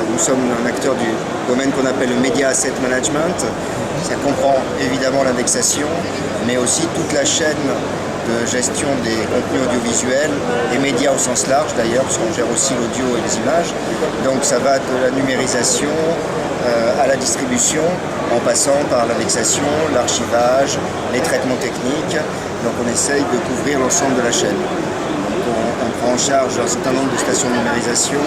nous sommes un acteur du domaine qu'on appelle le Media Asset Management. Ça comprend évidemment l'indexation, mais aussi toute la chaîne de gestion des contenus audiovisuels et médias au sens large d'ailleurs, parce qu'on gère aussi l'audio et les images. Donc ça va de la numérisation à la distribution, en passant par l'indexation, l'archivage, les traitements techniques. Donc on essaye de couvrir l'ensemble de la chaîne. On prend en charge un certain nombre de stations de numérisation,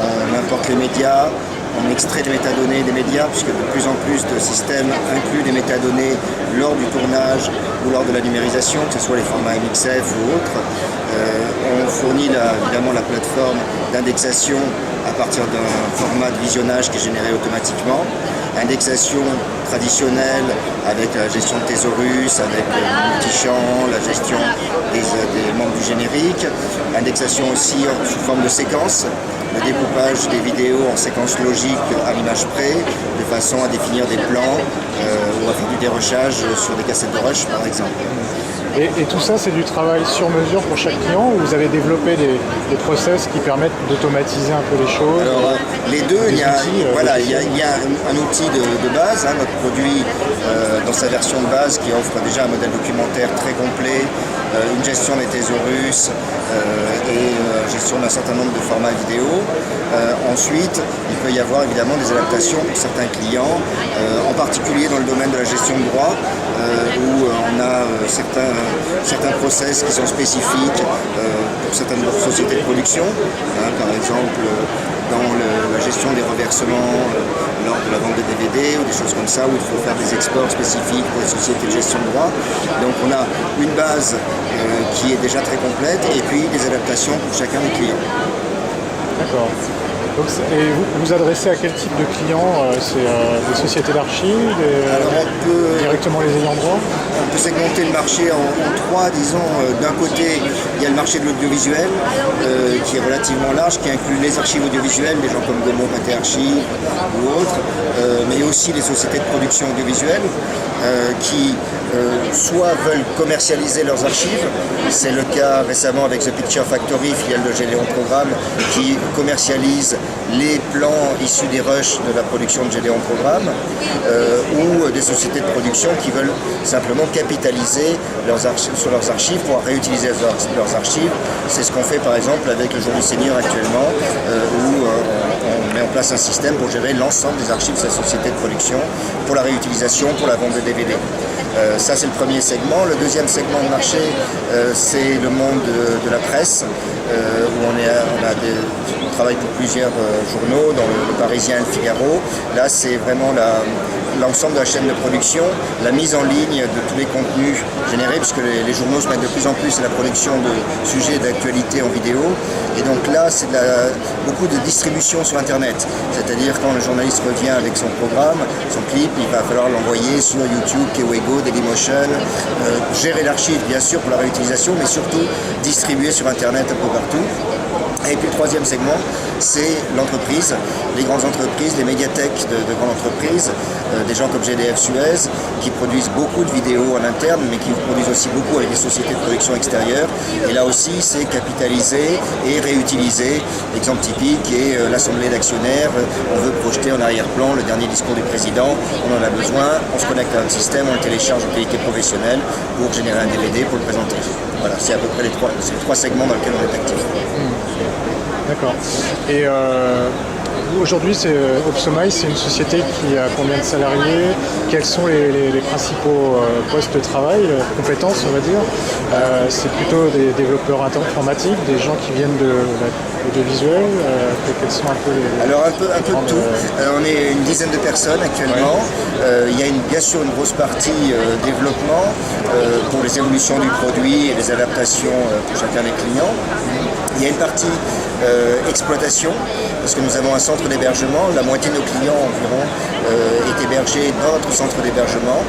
on importe les médias, on extrait les métadonnées des médias, puisque de plus en plus de systèmes incluent des métadonnées lors du tournage ou lors de la numérisation, que ce soit les formats MXF ou autres. On fournit évidemment la plateforme d'indexation à partir d'un format de visionnage qui est généré automatiquement. Indexation traditionnelle avec la gestion de thésaurus, avec le multichamp, la gestion des membres du générique. Indexation aussi sous forme de séquences, le découpage des vidéos en séquences logiques à l'image près, de façon à définir des plans ou à faire du dérochage sur des cassettes de rush par exemple. Et tout ça, c'est du travail sur mesure pour chaque client, ou vous avez développé des process qui permettent d'automatiser un peu les choses? Alors, les deux, il y a un outil de base, notre produit dans sa version de base qui offre déjà un modèle documentaire très complet, une gestion des thésaurus et gestion d'un certain nombre de formats vidéo. Ensuite, il peut y avoir évidemment des adaptations pour certains clients, en particulier dans le domaine de la gestion de droits, où on a certains process qui sont spécifiques pour certaines sociétés de production, par exemple dans la gestion des reversements lors de la vente de DVD ou des choses comme ça, où il faut faire des exports spécifiques pour les sociétés de gestion de droits. Donc on a une base qui est déjà très complète et puis des adaptations pour chacun des clients. D'accord. Donc, et vous vous adressez à quel type de clients? C'est des sociétés d'archives, directement les ayants droit? On peut segmenter le marché en trois, disons. D'un côté, il y a le marché de l'audiovisuel qui est relativement large, qui inclut les archives audiovisuelles, des gens comme Gaumont, Pathé Archives ou autres, mais aussi les sociétés de production audiovisuelle qui soit veulent commercialiser leurs archives. C'est le cas récemment avec The Picture Factory, filiale de Gédéon Programme, qui commercialise les plans issus des rushs de la production de Gédéon Programme, ou des sociétés de production qui veulent simplement capitaliser sur leurs archives pour réutiliser leurs archives. C'est ce qu'on fait par exemple avec le Jour du Seigneur actuellement, où on met en place un système pour gérer l'ensemble des archives de sa société de production, pour la réutilisation, pour la vente de DVD. Ça c'est le premier segment. Le deuxième segment de marché, c'est le monde de la presse, où on travaille pour plusieurs journaux, dans le Parisien et le Figaro. Là c'est vraiment l'ensemble de la chaîne de production, la mise en ligne de tous les contenus générés, puisque les journaux se mettent de plus en plus à la production de sujets d'actualité en vidéo. Et donc là, c'est beaucoup de distribution sur Internet. C'est-à-dire quand le journaliste revient avec son programme, son clip, il va falloir l'envoyer sur YouTube, Kewego, Dailymotion, gérer l'archive bien sûr pour la réutilisation, mais surtout distribuer sur Internet un peu partout. Et puis le troisième segment, c'est l'entreprise, les grandes entreprises, les médiathèques de grandes entreprises, des gens comme GDF Suez, qui produisent beaucoup de vidéos en interne, mais qui produisent aussi beaucoup avec des sociétés de production extérieures. Et là aussi, c'est capitaliser et réutiliser. L'exemple typique est l'assemblée d'actionnaires. On veut projeter en arrière-plan le dernier discours du président. On en a besoin, on se connecte à un système, on le télécharge en qualité professionnelle pour générer un DVD pour le présenter. Voilà, c'est à peu près les trois segments dans lesquels on est actif. D'accord. Et aujourd'hui, Opsomize, c'est une société qui a combien de salariés? Quels sont les principaux postes de travail, compétences, on va dire? C'est plutôt des développeurs informatiques, des gens qui viennent de l'audiovisuel? Quels sont un peu les... Alors un peu de tout. On est une dizaine de personnes actuellement. Ouais. Il y a bien sûr une grosse partie développement pour les évolutions du produit et les adaptations pour chacun des clients. Il y a une partie exploitation, parce que nous avons un centre d'hébergement. La moitié de nos clients environ est hébergé dans notre centre d'hébergement.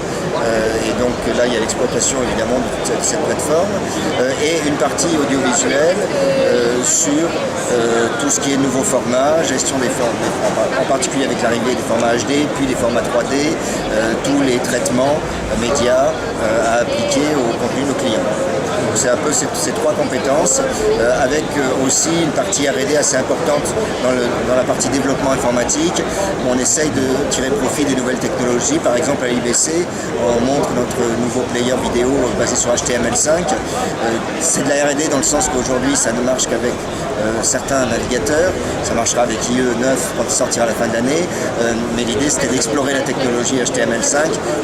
Et donc là, il y a l'exploitation évidemment de cette plateforme. Et une partie audiovisuelle sur tout ce qui est nouveaux formats, gestion des formats, en particulier avec l'arrivée des formats HD, puis des formats 3D, tous les traitements médias à appliquer au contenu de nos clients. Donc c'est un peu ces trois compétences avec aussi une partie R&D assez importante dans la partie développement informatique, où on essaye de tirer profit des nouvelles technologies. Par exemple, à l'IBC, on montre notre nouveau player vidéo basé sur HTML5. C'est de la R&D dans le sens qu'aujourd'hui, ça ne marche qu'avec certains navigateurs. Ça marchera avec IE 9 quand il sortira à la fin de l'année. Mais l'idée, c'était d'explorer la technologie HTML5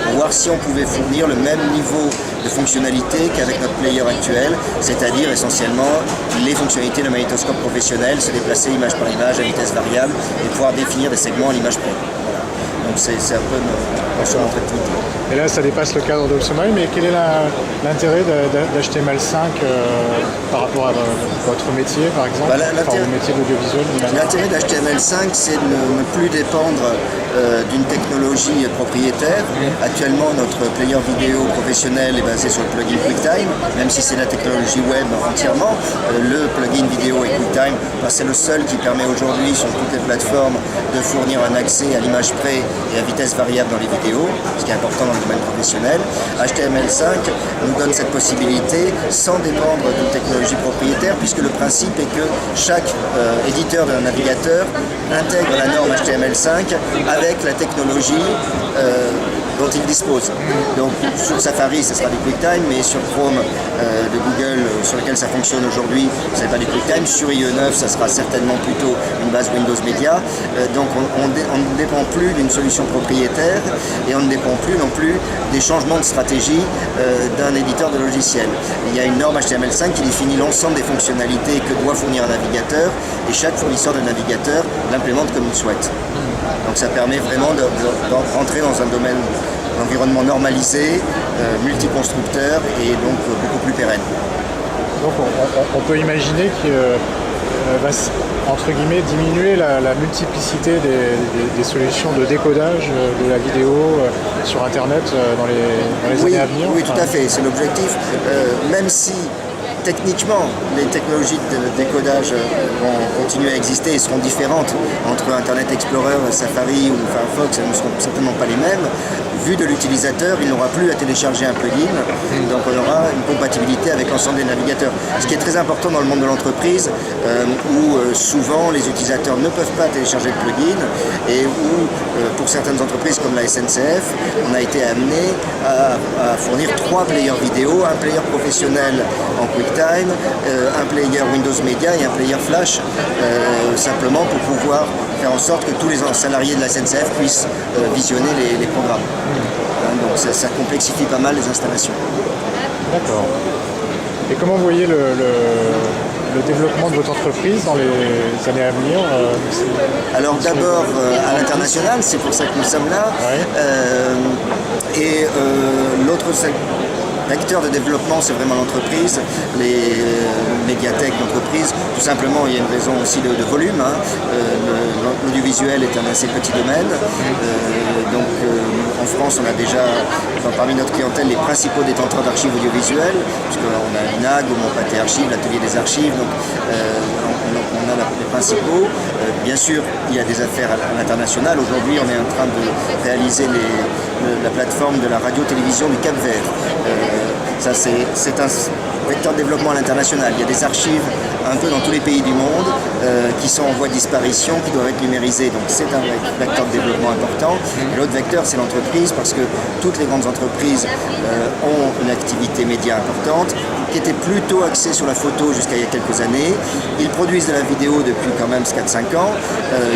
pour voir si on pouvait fournir le même niveau de fonctionnalité qu'avec notre player actuel, c'est-à-dire essentiellement les fonctionnalités de magnétoscope professionnel, se déplacer image par image à vitesse variable et pouvoir définir des segments à l'image près. Donc c'est un peu notre activité. Et là, ça dépasse le cadre d'Opsomai, mais quel est l'intérêt d'HTML5 par rapport à votre métier, par exemple, au métier de l'audiovisuel? L'intérêt d'HTML5, c'est de ne plus dépendre d'une technologie propriétaire. Actuellement, notre player vidéo professionnel est basé sur le plugin QuickTime, même si c'est la technologie web entièrement. Le plugin vidéo et QuickTime, c'est le seul qui permet aujourd'hui sur toutes les plateformes de fournir un accès à l'image près et à vitesse variable dans les vidéos, ce qui est important dans le domaine professionnel. HTML5 nous donne cette possibilité sans dépendre d'une technologie propriétaire, puisque le principe est que chaque éditeur d'un navigateur intègre la norme HTML5 avec la technologie dont il dispose. Donc sur Safari, ce sera du QuickTime, mais sur Chrome de Google, sur lequel ça fonctionne aujourd'hui, ce n'est pas du QuickTime. Sur IE9, ça sera certainement plutôt une base Windows Media. Donc on ne dépend plus d'une solution propriétaire et on ne dépend plus non plus des changements de stratégie d'un éditeur de logiciel. Il y a une norme HTML5 qui définit l'ensemble des fonctionnalités que doit fournir un navigateur et chaque fournisseur de navigateur l'implémente comme il souhaite. Donc ça permet vraiment de rentrer dans un domaine d'environnement normalisé, multiconstructeur et donc beaucoup plus pérenne. Donc on peut imaginer qu'il va entre guillemets diminuer la multiplicité des solutions de décodage de la vidéo sur Internet dans les années à venir. Oui, tout à fait, c'est l'objectif. Même si techniquement, les technologies de décodage vont continuer à exister et seront différentes entre Internet Explorer, Safari ou Firefox, elles ne seront certainement pas les mêmes. Vu de l'utilisateur, il n'aura plus à télécharger un plugin, donc on aura une compatibilité avec l'ensemble des navigateurs. Ce qui est très important dans le monde de l'entreprise, où souvent les utilisateurs ne peuvent pas télécharger de plugin et où, pour certaines entreprises comme la SNCF, on a été amené à fournir 3 players vidéo, un player professionnel en QuickTime, un player Windows Media et un player Flash, simplement pour pouvoir faire en sorte que tous les salariés de la SNCF puissent visionner les programmes. Donc ça complexifie pas mal les installations. D'accord. Et comment vous voyez le développement de votre entreprise dans les années à venir? Alors d'abord à l'international, c'est pour ça que nous sommes là. Ouais. Et l'autre vecteur de développement, c'est vraiment l'entreprise, les médiathèques d'entreprise. Tout simplement, il y a une raison aussi de volume. L'audiovisuel est un assez petit domaine. Donc en France, on a déjà, parmi notre clientèle, les principaux détenteurs d'archives audiovisuelles, puisqu'on a l'INAG, Gaumont-Pathé Archives, l'atelier des archives. Donc on a les principaux. Bien sûr, il y a des affaires à l'international. Aujourd'hui, on est en train de réaliser la plateforme de la radio-télévision du Cap-Vert. Ça, c'est un vecteur de développement à l'international. Il y a des archives un peu dans tous les pays du monde qui sont en voie de disparition, qui doivent être numérisées. Donc c'est un vecteur de développement important. Et l'autre vecteur, c'est l'entreprise, parce que toutes les grandes entreprises ont une activité média importante, qui était plutôt axée sur la photo jusqu'à il y a quelques années. Ils produisent de la vidéo depuis quand même 4-5 ans,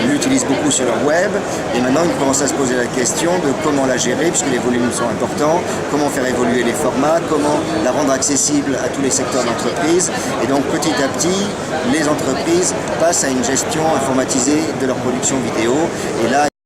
l'utilisent beaucoup sur leur web, et maintenant ils commencent à se poser la question de comment la gérer, puisque les volumes sont importants, comment faire évoluer les formats, comment la rendre accessible à tous les secteurs d'entreprise. Et donc petit à petit, les entreprises passent à une gestion informatisée de leur production vidéo. Et là,